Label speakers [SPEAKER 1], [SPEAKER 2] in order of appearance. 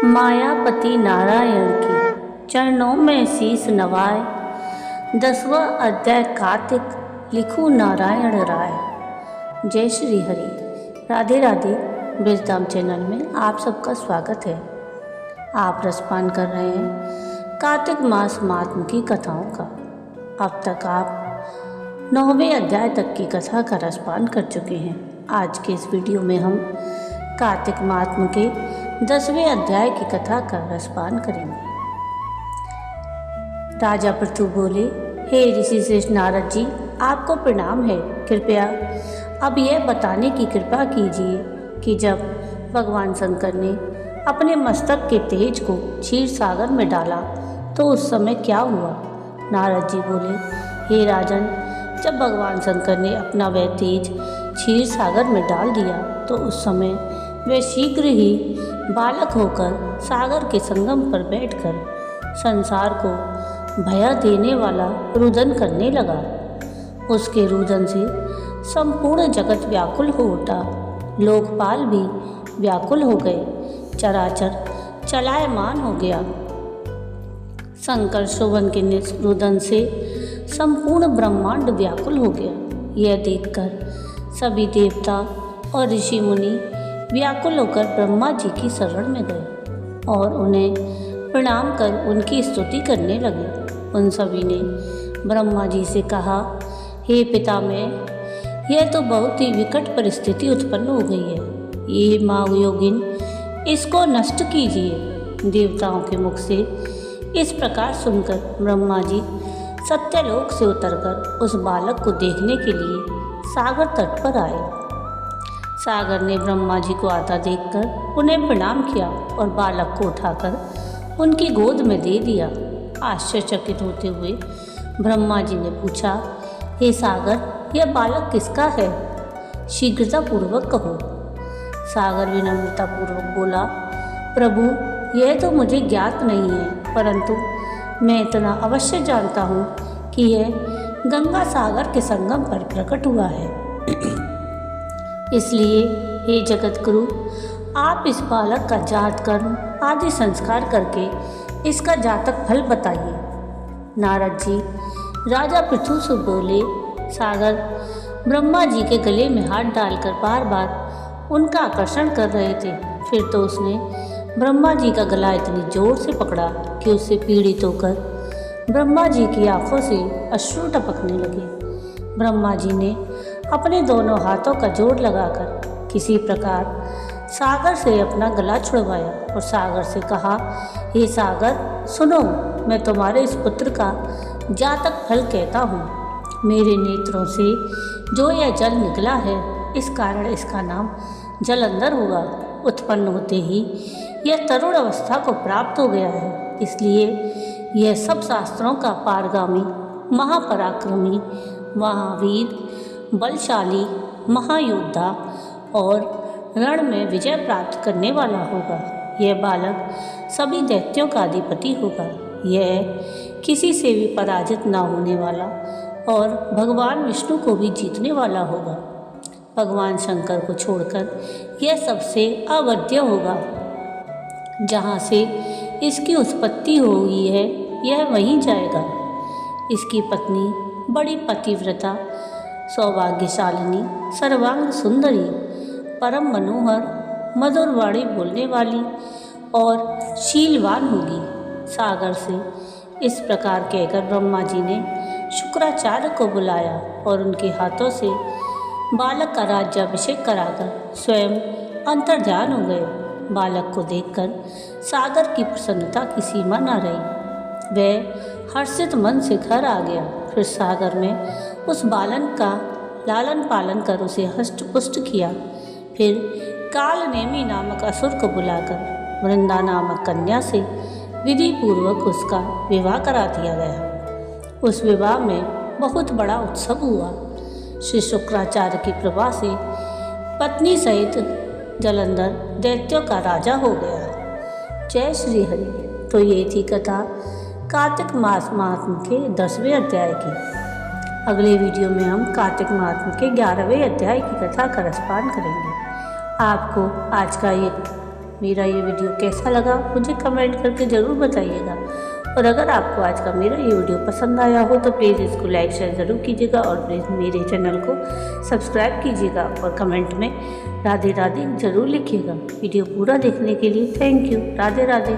[SPEAKER 1] मायापति नारायण के चरणों में शीस नवाए। 10वां अध्याय कार्तिक लिखू नारायण राय। जय श्री हरि। राधे राधे। ब्रिजधाम चैनल में आप सबका स्वागत है। आप रसपान कर रहे हैं कार्तिक मास महात्म की कथाओं का। अब तक आप 9वें अध्याय तक की कथा का रसपान कर चुके हैं। आज के इस वीडियो में हम कार्तिक महात्म के 10वें अध्याय की कथा का रसपान करेंगे। राजा पृथु बोले, हे ऋषि श्रेष्ठ नारद जी, आपको प्रणाम है। कृपया अब यह बताने की कृपा कीजिए कि जब भगवान शंकर ने अपने मस्तक के तेज को क्षीर सागर में डाला तो उस समय क्या हुआ। नारद जी बोले, हे राजन, जब भगवान शंकर ने अपना वह तेज क्षीर सागर में डाल दिया तो उस समय वह शीघ्र ही बालक होकर सागर के संगम पर बैठकर संसार को भय देने वाला रुदन करने लगा। उसके रुदन से संपूर्ण जगत व्याकुल हो उठा। लोकपाल भी व्याकुल हो गए। चराचर चलायमान हो गया। शंकर शोभन के रुदन से संपूर्ण ब्रह्मांड व्याकुल हो गया। यह देखकर सभी देवता और ऋषि मुनि व्याकुल होकर ब्रह्मा जी की शरण में गए और उन्हें प्रणाम कर उनकी स्तुति करने लगे। उन सभी ने ब्रह्मा जी से कहा, हे पितामह, यह तो बहुत ही विकट परिस्थिति उत्पन्न हो गई है। ये महायोगिन, इसको नष्ट कीजिए। देवताओं के मुख से इस प्रकार सुनकर ब्रह्मा जी सत्यलोक से उतरकर उस बालक को देखने के लिए सागर तट पर आए। सागर ने ब्रह्मा जी को आता देखकर उन्हें प्रणाम किया और बालक को उठाकर उनकी गोद में दे दिया। आश्चर्यचकित होते हुए ब्रह्मा जी ने पूछा, हे सागर, यह बालक किसका है? शीघ्रतापूर्वक कहो। सागर विनम्रतापूर्वक बोला, प्रभु, यह तो मुझे ज्ञात नहीं है, परंतु मैं इतना अवश्य जानता हूँ कि यह गंगा सागर के संगम पर प्रकट हुआ है। इसलिए हे जगत गुरु, आप इस बालक का जात कर्म आदि संस्कार करके इसका जातक फल बताइए। नारद जी राजा पृथु से बोले, सागर ब्रह्मा जी के गले में हाथ डालकर बार बार उनका आकर्षण कर रहे थे। फिर तो उसने ब्रह्मा जी का गला इतनी जोर से पकड़ा कि उससे पीड़ित होकर ब्रह्मा जी की आंखों से अश्रु टपकने लगे। ब्रह्मा जी ने अपने दोनों हाथों का जोड़ लगाकर किसी प्रकार सागर से अपना गला छुड़वाया और सागर से कहा, हे सागर, सुनो, मैं तुम्हारे इस पुत्र का जातक फल कहता हूँ। मेरे नेत्रों से जो यह जल निकला है, इस कारण इसका नाम जलंधर हुआ। उत्पन्न होते ही यह तरुण अवस्था को प्राप्त हो गया है, इसलिए यह सब शास्त्रों का पारगामी, महापराक्रमी, महावीर, बलशाली, महायोद्धा और रण में विजय प्राप्त करने वाला होगा। यह बालक सभी दैत्यों का अधिपति होगा। यह किसी से भी पराजित न होने वाला और भगवान विष्णु को भी जीतने वाला होगा। भगवान शंकर को छोड़कर यह सबसे अवध्य होगा। जहाँ से इसकी उत्पत्ति हुई है, यह वहीं जाएगा। इसकी पत्नी बड़ी पतिव्रता, सौभाग्यशालिनी, सर्वांग सुंदरी, परम मनोहर, मधुर वाणी बोलने वाली और शीलवान होगी। सागर से इस प्रकार कहकर ब्रह्मा जी ने शुक्राचार्य को बुलाया और उनके हाथों से बालक का राज्याभिषेक कराकर स्वयं अंतर्ध्यान हो गए। बालक को देखकर सागर की प्रसन्नता की सीमा न रही। वह हर्षित मन से घर आ गया। फिर सागर में उस बालन का लालन पालन कर उसे हष्ट पुष्ट किया। फिर कालनेमी नामक असुर को बुलाकर वृंदा नामक कन्या से विधि पूर्वक उसका विवाह करा दिया गया। उस विवाह में बहुत बड़ा उत्सव हुआ। श्री शुक्राचार्य की कृपा से पत्नी सहित जलंधर दैत्यों का राजा हो गया। जय श्री हरि। तो ये थी कथा कार्तिक मास महात्म के 10वें अध्याय की। अगले वीडियो में हम कार्तिक महात्म के 11वें अध्याय की कथा का रसपान करेंगे। आपको आज का ये मेरा ये वीडियो कैसा लगा मुझे कमेंट करके ज़रूर बताइएगा। और अगर आपको आज का मेरा ये वीडियो पसंद आया हो तो प्लीज़ इसको लाइक शेयर ज़रूर कीजिएगा और प्लीज़ मेरे चैनल को सब्सक्राइब कीजिएगा और कमेंट में राधे राधे ज़रूर लिखिएगा। वीडियो पूरा देखने के लिए थैंक यू। राधे राधे।